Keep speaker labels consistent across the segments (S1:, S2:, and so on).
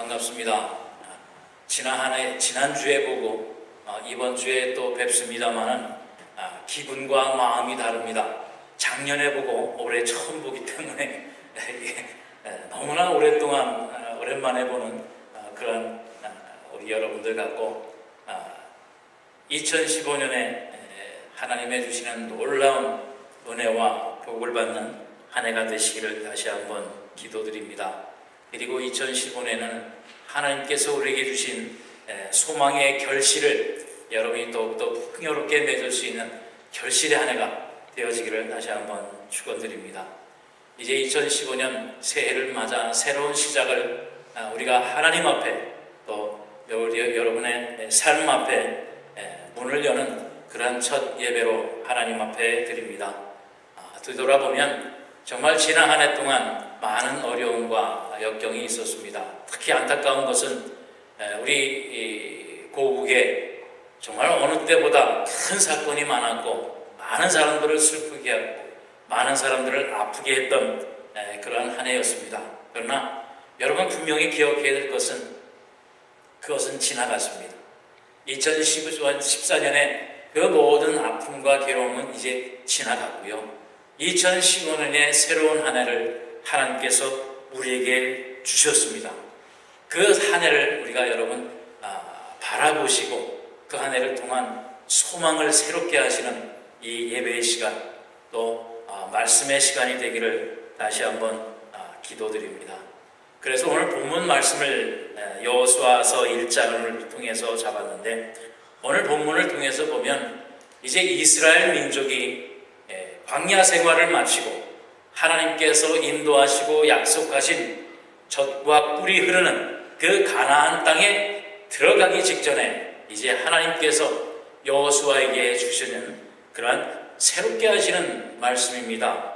S1: 반갑습니다. 지난주에 보고 이번 주에 또 뵙습니다만은 기분과 마음이 다릅니다. 작년에 보고 올해 처음 보기 때문에 너무나 오랫동안 오랜만에 보는 그런 우리 여러분들 같고 2015년에 하나님의 주시는 놀라운 은혜와 복을 받는 한 해가 되시기를 다시 한번 기도드립니다. 그리고 2015년에는 하나님께서 우리에게 주신 소망의 결실을 여러분이 더욱더 풍요롭게 맺을 수 있는 결실의 한 해가 되어지기를 다시 한번 축원드립니다. 이제 2015년 새해를 맞아 새로운 시작을 우리가 하나님 앞에 또 여러분의 삶 앞에 문을 여는 그러한 첫 예배로 하나님 앞에 드립니다. 뒤돌아보면 정말 지난 한 해 동안 많은 어려움과 역경이 있었습니다. 특히 안타까운 것은 우리 고국에 정말 어느 때보다 큰 사건이 많았고 많은 사람들을 슬프게 하고 많은 사람들을 아프게 했던 그러한 한 해였습니다. 그러나 여러분 분명히 기억해야 될 것은 그것은 지나갔습니다. 2014년에 그 모든 아픔과 괴로움은 이제 지나갔고요. 2015년에 새로운 한 해를 하나님께서 우리에게 주셨습니다. 그 한 해를 우리가 여러분 바라보시고 그 한 해를 통한 소망을 새롭게 하시는 이 예배의 시간 또 말씀의 시간이 되기를 다시 한번 기도드립니다. 그래서 오늘 본문 말씀을 여호수아서 1장을 통해서 잡았는데 오늘 본문을 통해서 보면 이제 이스라엘 민족이 광야 생활을 마치고 하나님께서 인도하시고 약속하신 젖과 꿀이 흐르는 그 가나안 땅에 들어가기 직전에 이제 하나님께서 여호수아에게 주시는 그러한 새롭게 하시는 말씀입니다.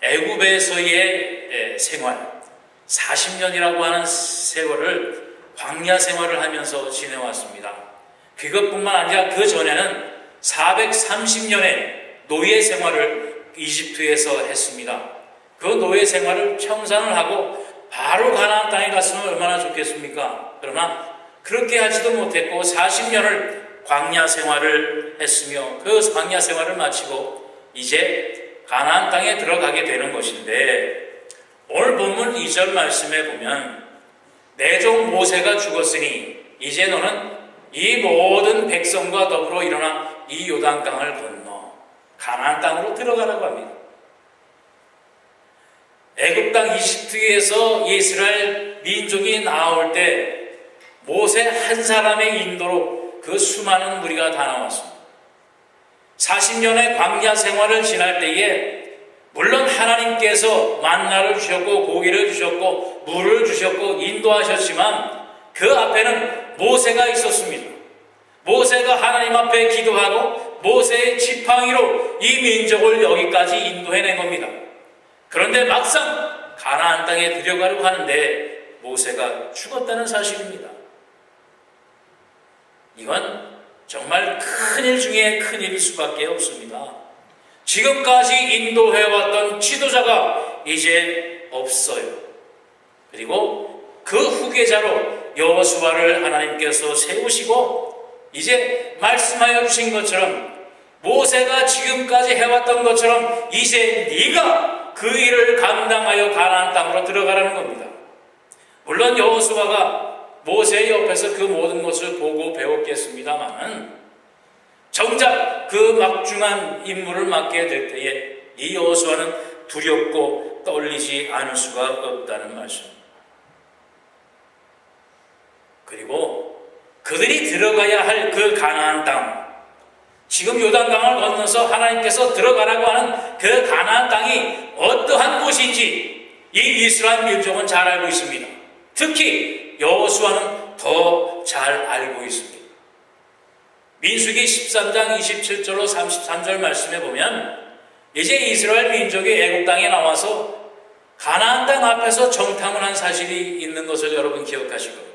S1: 애굽에서의 생활 40년이라고 하는 세월을 광야 생활을 하면서 지내왔습니다. 그것뿐만 아니라 그 전에는 430년의 노예 생활을 이집트에서 했습니다. 그 노예 생활을 청산을 하고 바로 가나안 땅에 갔으면 얼마나 좋겠습니까? 그러나 그렇게 하지도 못했고 40년을 광야 생활을 했으며 그 광야 생활을 마치고 이제 가나안 땅에 들어가게 되는 것인데 오늘 본문 2절 말씀에 보면 내 종 모세가 죽었으니 이제 너는 이 모든 백성과 더불어 일어나 이 요단강을 건너 가나안 땅으로 들어가라고 합니다. 애굽 땅 이집트에서 이스라엘 민족이 나올 때 모세 한 사람의 인도로 그 수많은 무리가 다 나왔습니다. 40년의 광야 생활을 지날 때에 물론 하나님께서 만나를 주셨고 고기를 주셨고 물을 주셨고 인도하셨지만 그 앞에는 모세가 있었습니다. 모세가 하나님 앞에 기도하고 모세의 지팡이로 이 민족을 여기까지 인도해낸 겁니다. 그런데 막상 가나안 땅에 들어가려고 하는데 모세가 죽었다는 사실입니다. 이건 정말 큰일 중에 큰일일 수밖에 없습니다. 지금까지 인도해왔던 지도자가 이제 없어요. 그리고 그 후계자로 여호수아를 하나님께서 세우시고 이제 말씀하여 주신 것처럼 모세가 지금까지 해왔던 것처럼 이제 네가 그 일을 감당하여 가나안 땅으로 들어가라는 겁니다. 물론 여호수아가 모세의 옆에서 그 모든 것을 보고 배웠겠습니다만 정작 그 막중한 임무를 맡게 될 때에 이 여호수아는 두렵고 떨리지 않을 수가 없다는 말씀입니다. 그리고 그들이 들어가야 할 그 가나안 땅 지금 요단강을 건너서 하나님께서 들어가라고 하는 그 가나안 땅이 어떠한 곳인지 이 이스라엘 민족은 잘 알고 있습니다. 특히 여호수아는 더 잘 알고 있습니다. 민수기 13장 27절로 33절 말씀에 보면 이제 이스라엘 민족이 애굽 땅에 나와서 가나안 땅 앞에서 정탐을 한 사실이 있는 것을 여러분 기억하실 거예요.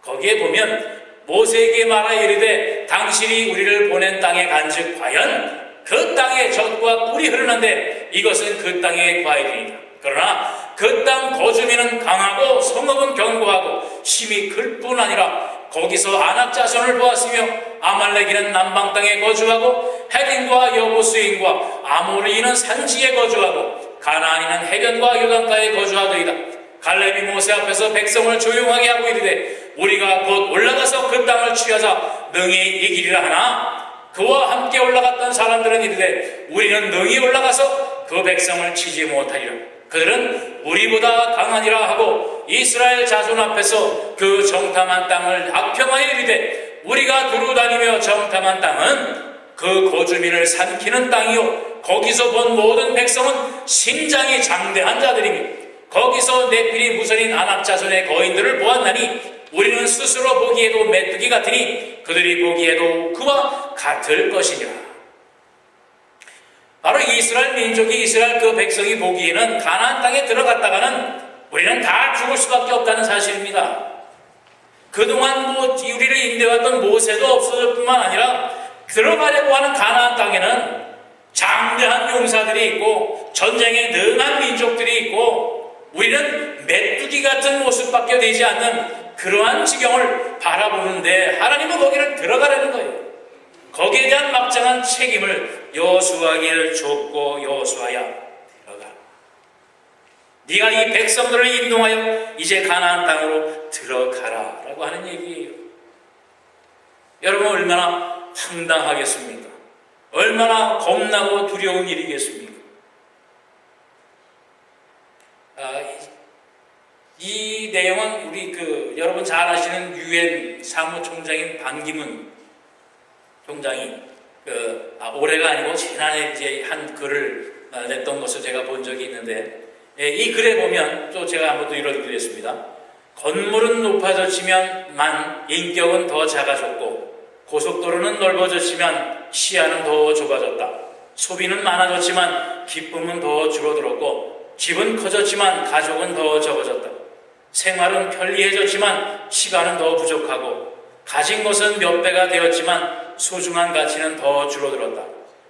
S1: 거기에 보면 모세에게 말하 이르되 당신이 우리를 보낸 땅에 간즉 과연 그 땅에 젖과 꿀이 흐르는데 이것은 그 땅의 과일이니라. 그러나 그 땅 거주민은 강하고 성읍은 견고하고 심이 클 뿐 아니라 거기서 아낙 자손을 보았으며 아말렉인은 남방 땅에 거주하고 헤딘과 여부스인과 아모리인은 산지에 거주하고 가나안인은 해변과 요단가에 거주하더이다. 갈렙이 모세 앞에서 백성을 조용하게 하고 이르되 우리가 곧 올라가서 그 땅을 취하자 능히 이기리라 하나 그와 함께 올라갔던 사람들은 이르되 우리는 능히 올라가서 그 백성을 치지 못하리라. 그들은 우리보다 강하니라 하고 이스라엘 자손 앞에서 그 정탐한 땅을 악평하여 이르되 우리가 두루 다니며 정탐한 땅은 그 거주민을 삼키는 땅이요 거기서 본 모든 백성은 신장이 장대한 자들이니 거기서 네필이 무선인 아낙 자손의 거인들을 보았나니 우리는 스스로 보기에도 메뚜기 같으니 그들이 보기에도 그와 같을 것이니라. 바로 이스라엘 민족이 이스라엘 그 백성이 보기에는 가나안 땅에 들어갔다가는 우리는 다 죽을 수밖에 없다는 사실입니다. 그동안 우리를 인도했던 모세도 없어질 뿐만 아니라 들어가려고 하는 가나안 땅에는 장대한 용사들이 있고 전쟁에 능한 민족들이 있고 우리는 메뚜기 같은 모습밖에 되지 않는 그러한 지경을 바라보는데 하나님은 거기를 들어가라는 거예요. 거기에 대한 막장한 책임을 여호수아에게 줬고 여호수아야 들어가. 네가 이 백성들을 인도하여 이제 가나안 땅으로 들어가라 라고 하는 얘기예요. 여러분 얼마나 황당하겠습니까? 얼마나 겁나고 두려운 일이겠습니까? 이 내용은 우리 여러분 잘 아시는 유엔 사무총장인 반기문 총장이 올해가 아니고 지난해 이제 한 글을 냈던 것을 제가 본 적이 있는데 이 글에 보면 또 제가 한번 더 읽어드리겠습니다. 건물은 높아졌지만 인격은 더 작아졌고 고속도로는 넓어졌지만 시야는 더 좁아졌다. 소비는 많아졌지만 기쁨은 더 줄어들었고 집은 커졌지만 가족은 더 적어졌다. 생활은 편리해졌지만 시간은 더 부족하고 가진 것은 몇 배가 되었지만 소중한 가치는 더 줄어들었다.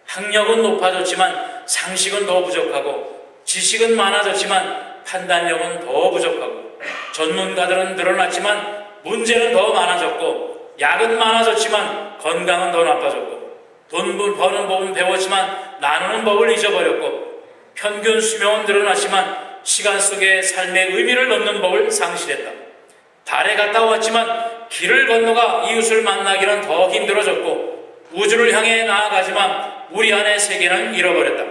S1: 학력은 높아졌지만 상식은 더 부족하고 지식은 많아졌지만 판단력은 더 부족하고 전문가들은 늘어났지만 문제는 더 많아졌고 약은 많아졌지만 건강은 더 나빠졌고 돈 버는 법은 배웠지만 나누는 법을 잊어버렸고 평균 수명은 늘어났지만 시간 속에 삶의 의미를 넣는 법을 상실했다. 달에 갔다 왔지만 길을 건너가 이웃을 만나기는 더 힘들어졌고 우주를 향해 나아가지만 우리 안의 세계는 잃어버렸다.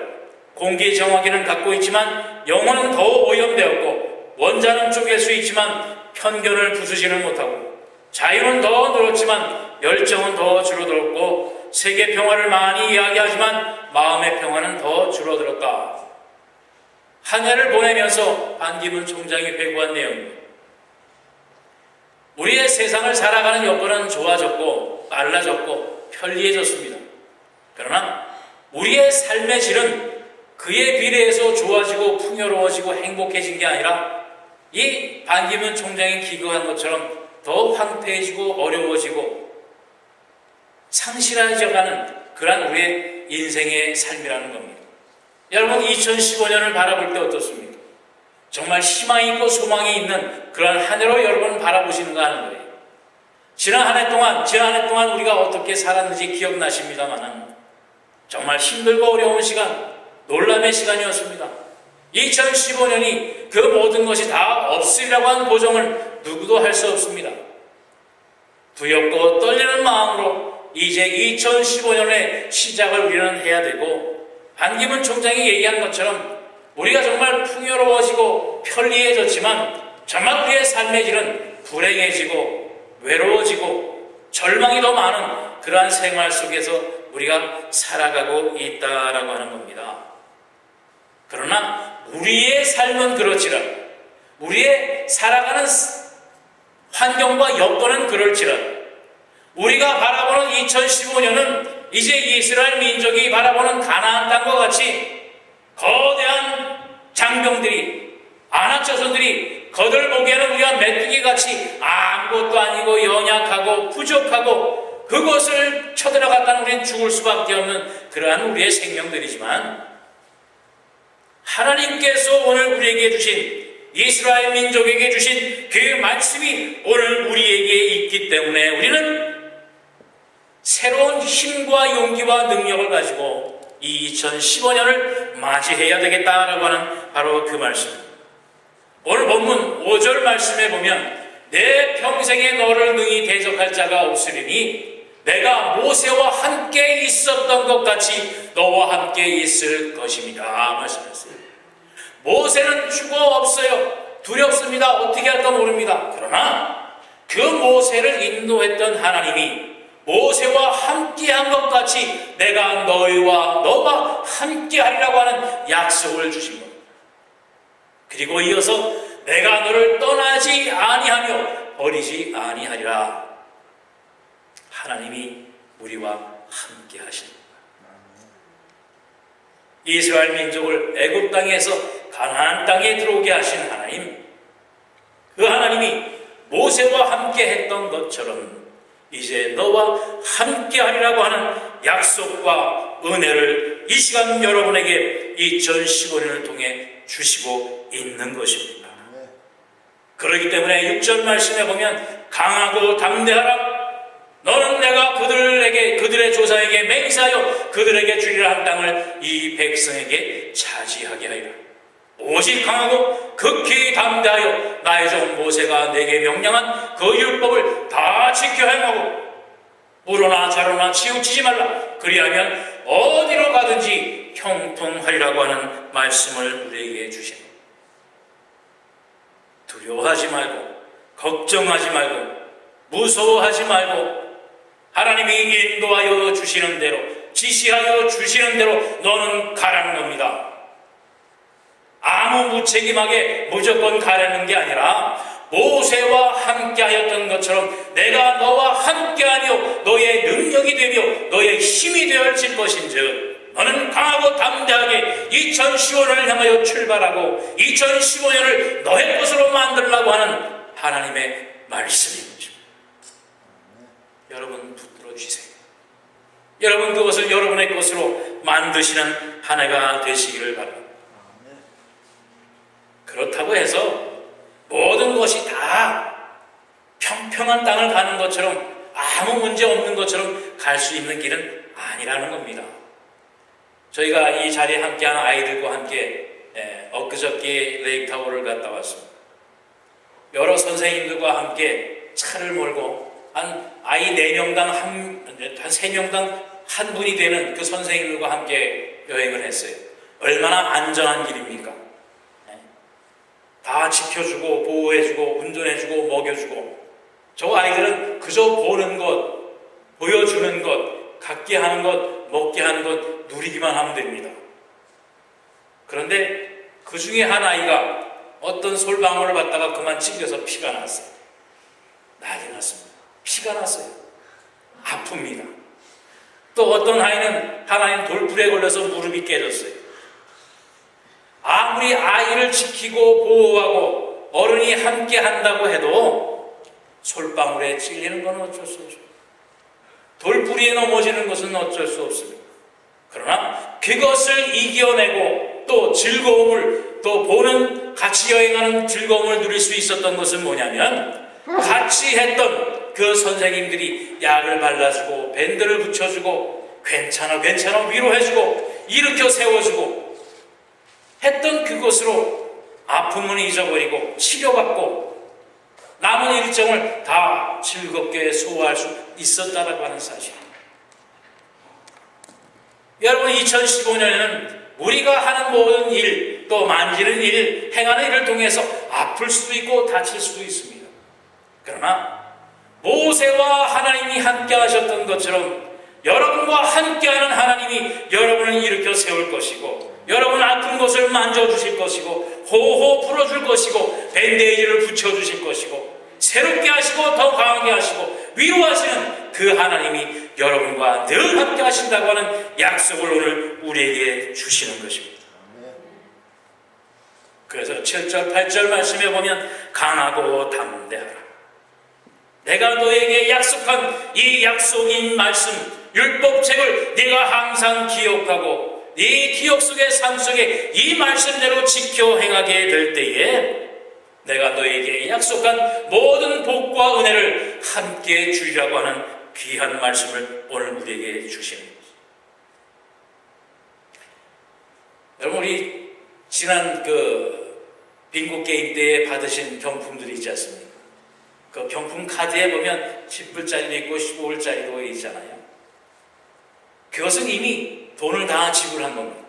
S1: 공기 정화기는 갖고 있지만 영혼은 더 오염되었고 원자는 쪼갤 수 있지만 편견을 부수지는 못하고 자유는 더 늘었지만 열정은 더 줄어들었고 세계 평화를 많이 이야기하지만 마음의 평화는 더 줄어들었다. 한 해를 보내면서 반기문 총장이 회고한 내용입니다. 우리의 세상을 살아가는 여건은 좋아졌고 빨라졌고 편리해졌습니다. 그러나 우리의 삶의 질은 그에 비례해서 좋아지고 풍요로워지고 행복해진 게 아니라 이 반기문 총장이 기거한 것처럼 더 황폐해지고 어려워지고 상실해져가는 그러한 우리의 인생의 삶이라는 겁니다. 여러분 2015년을 바라볼 때 어떻습니까? 정말 희망이 있고 소망이 있는 그런 한 해로 여러분 바라보시는가 하는 거예요. 지난 한 해 동안 우리가 어떻게 살았는지 기억나십니다만 정말 힘들고 어려운 시간, 놀람의 시간이었습니다. 2015년이 그 모든 것이 다 없으리라고 하는 보장을 누구도 할 수 없습니다. 두렵고 떨리는 마음으로 이제 2015년의 시작을 우리는 해야 되고 반기문 총장이 얘기한 것처럼 우리가 정말 풍요로워지고 편리해졌지만 정말 우리의 삶의 질은 불행해지고 외로워지고 절망이 더 많은 그러한 생활 속에서 우리가 살아가고 있다라고 하는 겁니다. 그러나 우리의 삶은 그렇지라 우리의 살아가는 환경과 여건은 그럴지라 우리가 바라보는 2015년은 이제 이스라엘 민족이 바라보는 가나안 땅과 같이 거대한 장병들이 아낙 자손들이 그들 보기에는 우리가 메뚜기같이 아무것도 아니고 연약하고 부족하고 그것을 쳐들어갔다는 우리는 죽을 수밖에 없는 그러한 우리의 생명들이지만 하나님께서 오늘 우리에게 주신 이스라엘 민족에게 주신 그 말씀이 오늘 우리에게 있기 때문에 우리는 새로운 힘과 용기와 능력을 가지고 2015년을 맞이해야 되겠다라고 하는 바로 그 말씀입니다. 오늘 본문 5절 말씀에 보면 내 평생에 너를 능히 대적할 자가 없으리니 내가 모세와 함께 있었던 것 같이 너와 함께 있을 것입니다 말씀했어요. 모세는 죽어 없어요. 두렵습니다. 어떻게 할까 모릅니다. 그러나 그 모세를 인도했던 하나님이 모세와 함께한 것 같이 내가 너와 함께하리라고 하는 약속을 주신 겁니다. 그리고 이어서 내가 너를 떠나지 아니하며 버리지 아니하리라. 하나님이 우리와 함께 하십니다. 이스라엘 민족을 애굽 땅에서 가나안 땅에 들어오게 하신 하나님, 그 하나님이 모세와 함께 했던 것처럼 이제 너와 함께 하리라고 하는 약속과 은혜를 이 시간 여러분에게 2015년을 통해 주시고 있는 것입니다. 그렇기 때문에 6절 말씀에 보면 강하고 담대하라. 너는 내가 그들의 조상에게 맹세하여 그들에게 주리라 한 땅을 이 백성에게 차지하게 하리라. 오직 강하고 극히 담대하여 나의 종 모세가 내게 명령한 그 율법을 다 지켜 행하고 물어나 자로나 치우치지 말라. 그리하면 어디로 가든지 형통하리라고 하는 말씀을 우리에게 주십니다. 두려워하지 말고 걱정하지 말고 무서워하지 말고 하나님이 인도하여 주시는 대로 지시하여 주시는 대로 너는 가라는 겁니다. 아무 무책임하게 무조건 가라는 게 아니라 모세와 함께하였던 것처럼 내가 너와 함께하며 너의 능력이 되며 너의 힘이 되어질 것인즉 너는 강하고 담대하게 2015년을 향하여 출발하고 2015년을 너의 것으로 만들려고 하는 하나님의 말씀입니다. 여러분 붙들어 주세요. 여러분 그것을 여러분의 것으로 만드시는 한 해가 되시기를 바랍니다. 그렇다고 해서 모든 것이 다 평평한 땅을 가는 것처럼 아무 문제 없는 것처럼 갈 수 있는 길은 아니라는 겁니다. 저희가 이 자리에 함께하는 아이들과 함께 엊그저께 레이크타워를 갔다 왔습니다. 여러 선생님들과 함께 차를 몰고 한 아이 4명당 한 3명당 한 분이 되는 그 선생님들과 함께 여행을 했어요. 얼마나 안전한 길입니까? 다 지켜주고 보호해주고 운전해주고 먹여주고 저 아이들은 그저 보는 것, 보여주는 것, 갖게 하는 것, 먹게 하는 것 누리기만 하면 됩니다. 그런데 그 중에 한 아이가 어떤 솔방울을 받다가 그만 찔려서 피가 났어요. 난리 났습니다. 피가 났어요. 아픕니다. 또 어떤 아이는 하나님 돌풀에 걸려서 무릎이 깨졌어요. 아무리 아이를 지키고 보호하고 어른이 함께 한다고 해도 솔방울에 찔리는 건 어쩔 수 없죠. 돌뿌리에 넘어지는 것은 어쩔 수 없습니다. 그러나 그것을 이겨내고 또 즐거움을 또 보는 같이 여행하는 즐거움을 누릴 수 있었던 것은 뭐냐면 같이 했던 그 선생님들이 약을 발라주고 밴드를 붙여주고 괜찮아 위로해주고 일으켜 세워주고 했던 그것으로 아픔은 잊어버리고 치료받고 남은 일정을 다 즐겁게 소화할 수 있었다라고 하는 사실. 여러분 2015년에는 우리가 하는 모든 일, 또 만지는 일, 행하는 일을 통해서 아플 수도 있고 다칠 수도 있습니다. 그러나 모세와 하나님이 함께 하셨던 것처럼 여러분과 함께하는 하나님이 여러분을 일으켜 세울 것이고 여러분 아픈 곳을 만져주실 것이고 호호 풀어줄 것이고 밴데이지를 붙여주실 것이고 새롭게 하시고 더 강하게 하시고 위로하시는 그 하나님이 여러분과 늘 함께 하신다고 하는 약속을 오늘 우리에게 주시는 것입니다. 그래서 7절 8절 말씀에 보면 강하고 담대하라. 내가 너에게 약속한 이 약속인 말씀 율법책을 네가 항상 기억하고 네 기억 속의 삶 속에 이 말씀대로 지켜 행하게 될 때에 내가 너에게 약속한 모든 복과 은혜를 함께 주리라고 하는 귀한 말씀을 오늘 우리에게 주십니다. 여러분, 우리 지난 빙고 게임 때에 받으신 경품들이 있지 않습니까? 그 경품 카드에 보면 10불짜리도 있고 15불짜리도 있잖아요. 그것은 이미 돈을 다 지불한 겁니다.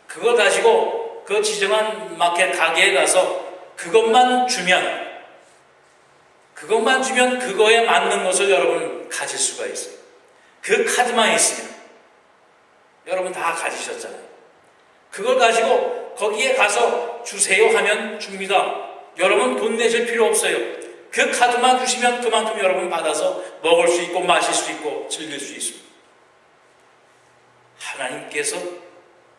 S1: 그거 가지고 그 지정한 마켓 가게에 가서 그것만 주면 그거에 맞는 것을 여러분 가질 수가 있어요. 그 카드만 있으면 여러분 다 가지셨잖아요. 그걸 가지고 거기에 가서 주세요 하면 줍니다. 여러분 돈 내실 필요 없어요. 그 카드만 주시면 그만큼 여러분 받아서 먹을 수 있고 마실 수 있고 즐길 수 있습니다. 하나님께서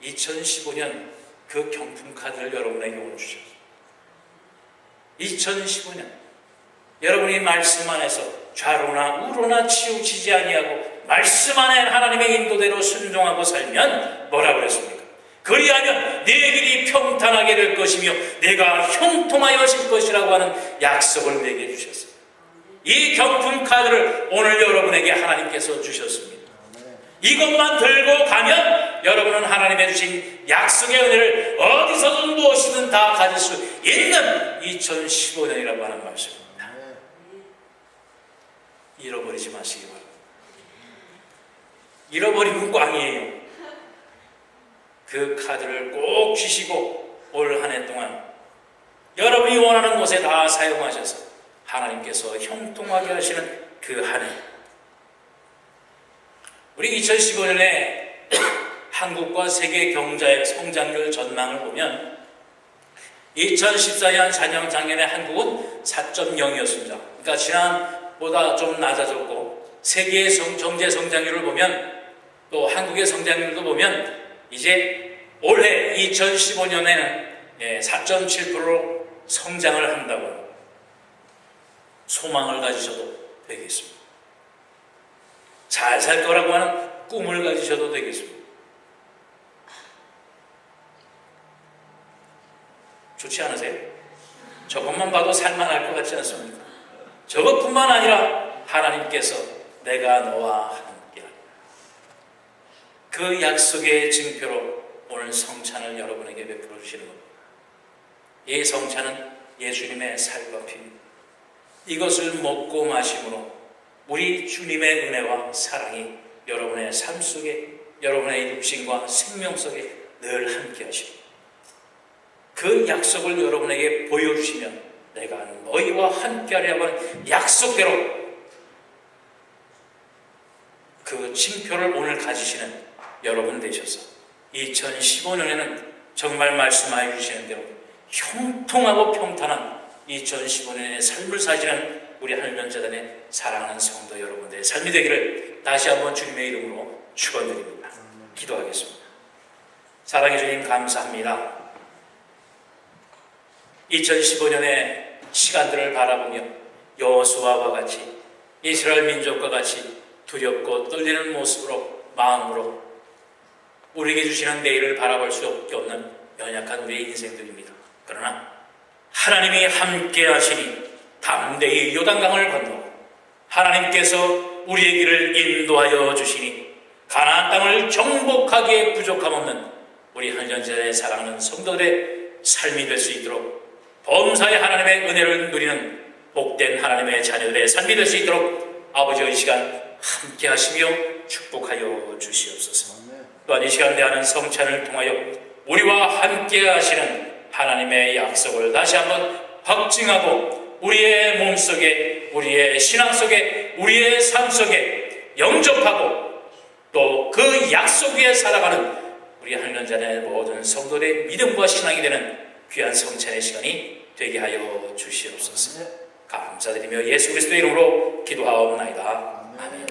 S1: 2015년 그 경품 카드를 여러분에게 오늘 주셨어요. 2015년 여러분이 말씀 안에서 좌로나 우로나 치우치지 아니하고 말씀 안에 하나님의 인도대로 순종하고 살면 뭐라 그랬습니까? 그리하면 내 길이 평탄하게 될 것이며 내가 형통하여 질 것이라고 하는 약속을 내게 주셨어요. 이 경품 카드를 오늘 여러분에게 하나님께서 주셨습니다. 이것만 들고 가면 여러분은 하나님의 주신 약속의 은혜를 어디서든 무엇이든 다 가질 수 있는 2015년이라고 하는 말씀입니다. 잃어버리지 마시기 바랍니다. 잃어버리면 꽝이에요. 그 카드를 꼭 쥐시고 올 한 해 동안 여러분이 원하는 곳에 다 사용하셔서 하나님께서 형통하게 하시는 그 한 해, 우리 2015년에 한국과 세계 경제 성장률 전망을 보면 2014년 작년에 한국은 4.0이었습니다. 그러니까 지난보다 좀 낮아졌고 세계의 경제 성장률을 보면 또 한국의 성장률도 보면 이제 올해 2015년에는 4.7%로 성장을 한다고 소망을 가지셔도 되겠습니다. 잘 살 거라고 하는 꿈을 가지셔도 되겠습니다. 좋지 않으세요? 저것만 봐도 살만할 것 같지 않습니까? 저것뿐만 아니라 하나님께서 내가 너와 함께하리라. 그 약속의 증표로 오늘 성찬을 여러분에게 베풀어 주시는 겁니다. 이 성찬은 예수님의 살과 피입니다. 이것을 먹고 마심으로 우리 주님의 은혜와 사랑이 여러분의 삶 속에, 여러분의 육신과 생명 속에 늘 함께 하십니다. 그 약속을 여러분에게 보여주시면 내가 너희와 함께하리라고 하는 약속대로 그 징표를 오늘 가지시는 여러분 되셔서 2015년에는 정말 말씀하여 주시는 대로 형통하고 평탄한 2015년의 삶을 사시는 우리 한련재단의 사랑하는 성도 여러분들의 삶이 되기를 다시 한번 주님의 이름으로 축원드립니다. 기도하겠습니다. 사랑해 주님 감사합니다. 2015년의 시간들을 바라보며 여호수아와 같이 이스라엘 민족과 같이 두렵고 떨리는 모습으로 마음으로 우리에게 주시는 내일을 바라볼 수밖에 없는 연약한 우리의 인생들입니다. 그러나 하나님이 함께 하시니 담대히 요단강을 건너 하나님께서 우리의 길을 인도하여 주시니 가나안 땅을 정복하기에 부족함 없는 우리 한련재단의 사랑하는 성도들의 삶이 될 수 있도록 범사의 하나님의 은혜를 누리는 복된 하나님의 자녀들의 삶이 될 수 있도록 아버지의 시간 함께 하시며 축복하여 주시옵소서. 또한 이 시간 대하는 성찬을 통하여 우리와 함께 하시는 하나님의 약속을 다시 한번 확증하고 우리의 몸속에, 우리의 신앙 속에, 우리의 삶 속에 영접하고 또 그 약속 위에 살아가는 우리 한련전의 모든 성도들의 믿음과 신앙이 되는 귀한 성찬의 시간이 되게 하여 주시옵소서. 감사드리며 예수 그리스도의 이름으로 기도하옵나이다. 아멘.